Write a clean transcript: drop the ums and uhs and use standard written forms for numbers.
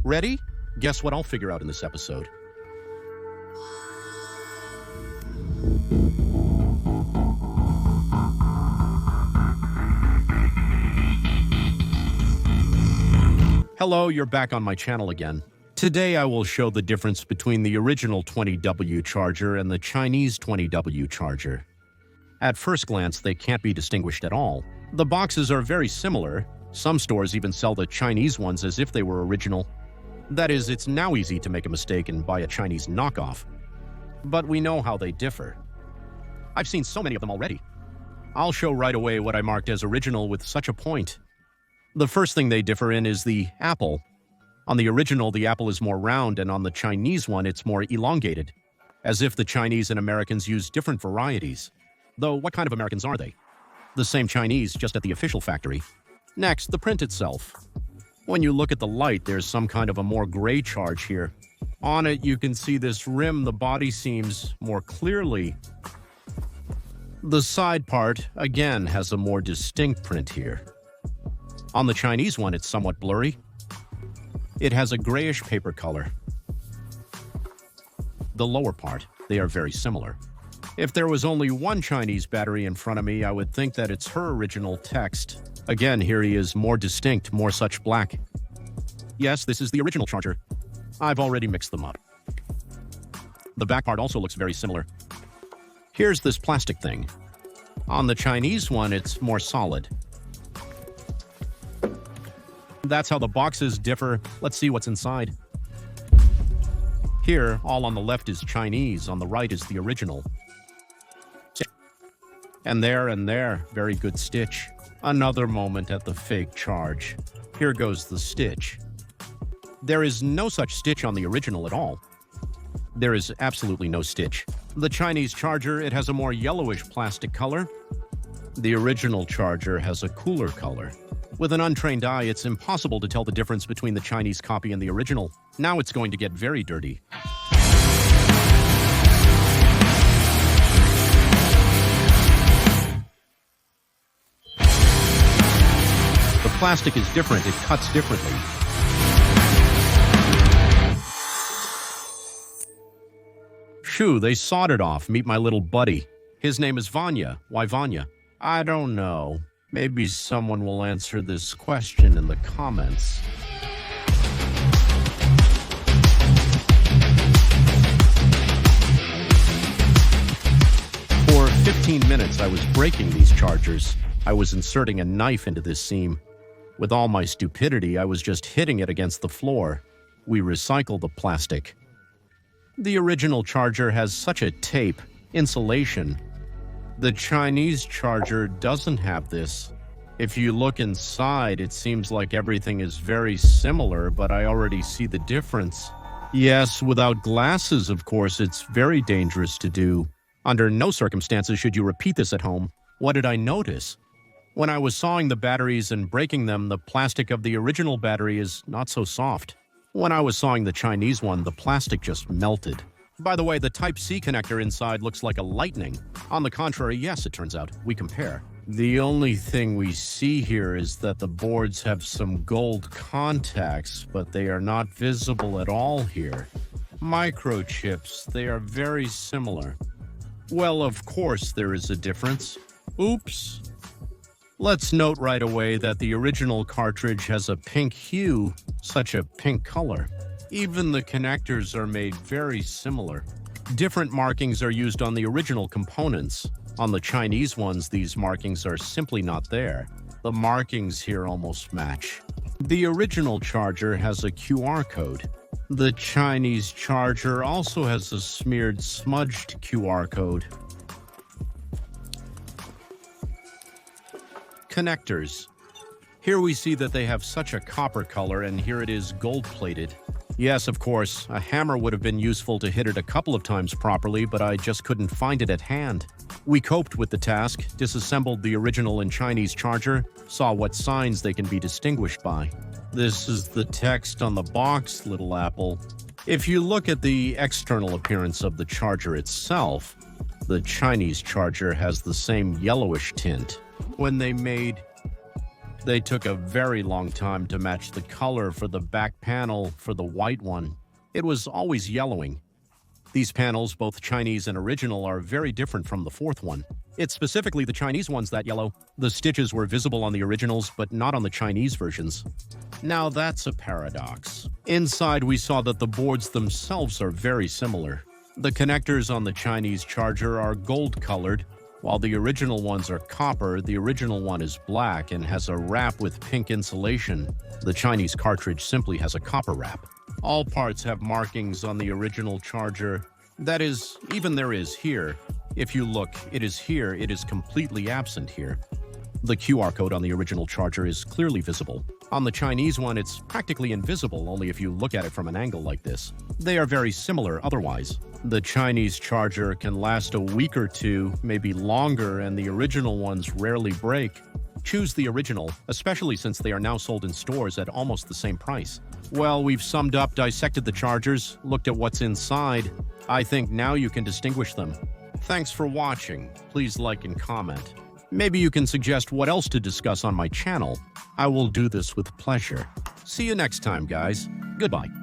Ready? Guess what I'll figure out in this episode. Hello, you're back on my channel again. Today I will show the difference between the original 20W charger and the Chinese 20W charger. At first glance, they can't be distinguished at all. The boxes are very similar. Some stores even sell the Chinese ones as if they were original. That is, it's now easy to make a mistake and buy a Chinese knockoff. But we know how they differ. I've seen so many of them already. I'll show right away what I marked as original with such a point. The first thing they differ in is the apple. On the original, the apple is more round, and on the Chinese one, it's more elongated, as if the Chinese and Americans use different varieties. Though, what kind of Americans are they? The same Chinese, just at the official factory. Next, the print itself. When you look at the light, there's some kind of a more gray charge here. On it, you can see this rim, the body seems more clearly. The side part, again, has a more distinct print here. On the Chinese one, it's somewhat blurry. It has a grayish paper color. The lower part, they are very similar. If there was only one Chinese battery in front of me, I would think that it's her original text. Again, here he is more distinct, more such black. Yes, this is the original charger. I've already mixed them up. The back part also looks very similar. Here's this plastic thing. On the Chinese one, it's more solid. That's how the boxes differ. Let's see what's inside. Here, all on the left is Chinese, on the right is the original. And there, very good stitch. Another moment at the fake charge. Here goes the stitch. There is no such stitch on the original at all. There is absolutely no stitch. The Chinese charger, it has a more yellowish plastic color. The original charger has a cooler color. With an untrained eye, it's impossible to tell the difference between the Chinese copy and the original. Now it's going to get very dirty. The plastic is different, it cuts differently. Shoo, they sawed it off. Meet my little buddy. His name is Vanya. Why Vanya? I don't know. Maybe someone will answer this question in the comments. For 15 minutes, I was breaking these chargers. I was inserting a knife into this seam. With all my stupidity, I was just hitting it against the floor. We recycled the plastic. The original charger has such a tape, insulation. The Chinese charger doesn't have this. If you look inside, it seems like everything is very similar, but I already see the difference. Yes, without glasses, of course, it's very dangerous to do. Under no circumstances should you repeat this at home. What did I notice? When I was sawing the batteries and breaking them, the plastic of the original battery is not so soft. When I was sawing the Chinese one, the plastic just melted. By the way, the Type-C connector inside looks like a lightning. On the contrary, yes, it turns out. We compare. The only thing we see here is that the boards have some gold contacts, but they are not visible at all here. Microchips, they are very similar. Well, of course there is a difference. Oops. Let's note right away that the original cartridge has a pink hue, such a pink color. Even the connectors are made very similar. Different markings are used on the original components. On the Chinese ones, these markings are simply not there. The markings here almost match. The original charger has a QR code. The Chinese charger also has a smeared, smudged QR code. Connectors. Here we see that they have such a copper color, and here it is gold-plated. Yes, of course, a hammer would have been useful to hit it a couple of times properly, but I just couldn't find it at hand. We coped with the task, disassembled the original and Chinese charger, saw what signs they can be distinguished by. This is the text on the box, little apple. If you look at the external appearance of the charger itself, the Chinese charger has the same yellowish tint. When they made They took a very long time to match the color for the back panel for the white one. It was always yellowing. These panels, both Chinese and original, are very different from the fourth one. It's specifically the Chinese ones that yellow. The stitches were visible on the originals, but not on the Chinese versions. Now that's a paradox. Inside, we saw that the boards themselves are very similar. The connectors on the Chinese charger are gold-colored, while the original ones are copper. The original one is black and has a wrap with pink insulation. The Chinese cartridge simply has a copper wrap. All parts have markings on the original charger. That is, even there is here. If you look, it is here. It is completely absent here. The QR code on the original charger is clearly visible. On the Chinese one, it's practically invisible, only if you look at it from an angle like this. They are very similar otherwise. The Chinese charger can last a week or two, maybe longer, and the original ones rarely break. Choose the original, especially since they are now sold in stores at almost the same price. Well, we've summed up, dissected the chargers, looked at what's inside. I think now you can distinguish them. Thanks for watching. Please like and comment. Maybe you can suggest what else to discuss on my channel. I will do this with pleasure. See you next time, guys. Goodbye.